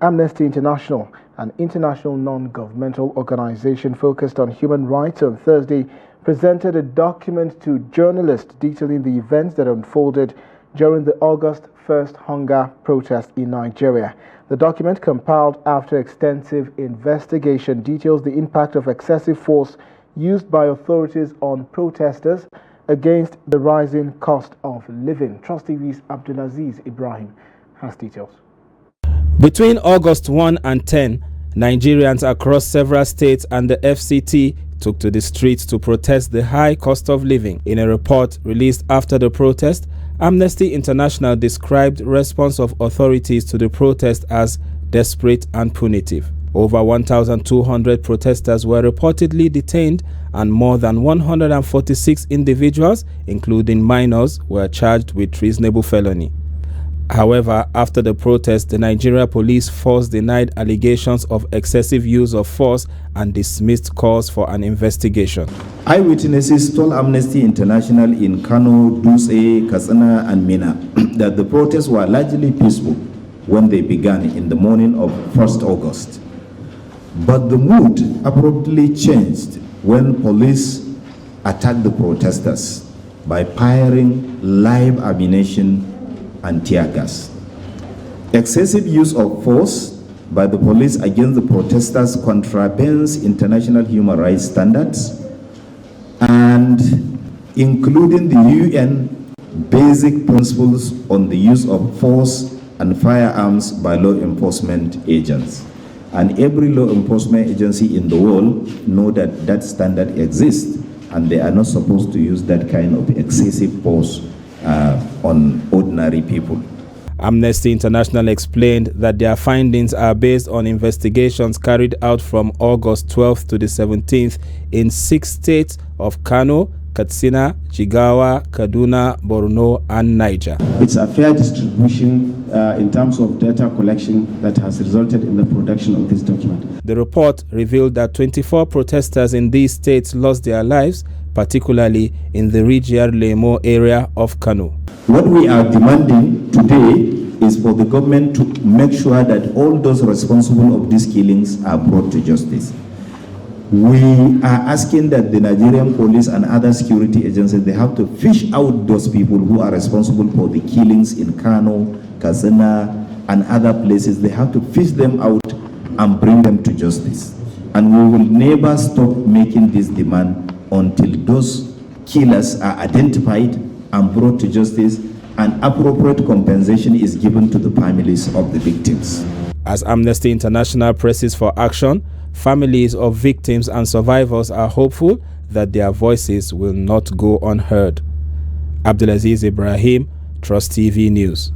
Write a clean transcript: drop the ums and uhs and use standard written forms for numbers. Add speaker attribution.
Speaker 1: Amnesty International, an international non-governmental organization focused on human rights, on Thursday presented a document to journalists detailing the events that unfolded during the August 1st hunger protest in Nigeria. The document, compiled after extensive investigation, details the impact of excessive force used by authorities on protesters against the rising cost of living. Trust TV's Abdulaziz Ibrahim has details.
Speaker 2: Between August 1 and 10, Nigerians across several states and the FCT took to the streets to protest the high cost of living. In a report released after the protest, Amnesty International described response of authorities to the protest as desperate and punitive. Over 1,200 protesters were reportedly detained, and more than 146 individuals, including minors, were charged with treasonable felony. However, after the protest, the Nigeria police force denied allegations of excessive use of force and dismissed calls for an investigation.
Speaker 3: Eyewitnesses told Amnesty International in Kano, Dutse, Katsina and Mina that the protests were largely peaceful when they began in the morning of 1st August. But the mood abruptly changed when police attacked the protesters by firing live ammunition and tear gas. Excessive use of force by the police against the protesters contravenes international human rights standards and including the UN basic principles on the use of force and firearms by law enforcement agents. And every law enforcement agency in the world know that that standard exists, and they are not supposed to use that kind of excessive force on ordinary people.
Speaker 2: Amnesty International explained that their findings are based on investigations carried out from August 12th to the 17th in 6 states of Kano, Katsina, Jigawa, Kaduna, Borno, and Niger.
Speaker 4: It's a fair distribution in terms of data collection that has resulted in the production of this document.
Speaker 2: The report revealed that 24 protesters in these states lost their lives, particularly in the Rigiar Lemo area of Kano.
Speaker 3: What we are demanding today is for the government to make sure that all those responsible of these killings are brought to justice. We are asking that the Nigerian police and other security agencies, they have to fish out those people who are responsible for the killings in Kano, Katsina, and other places. They have to fish them out and bring them to justice. And we will never stop making this demand until those killers are identified and brought to justice and appropriate compensation is given to the families of the victims.
Speaker 2: As Amnesty International presses for action, families of victims and survivors are hopeful that their voices will not go unheard. Abdulaziz Ibrahim, Trust TV News.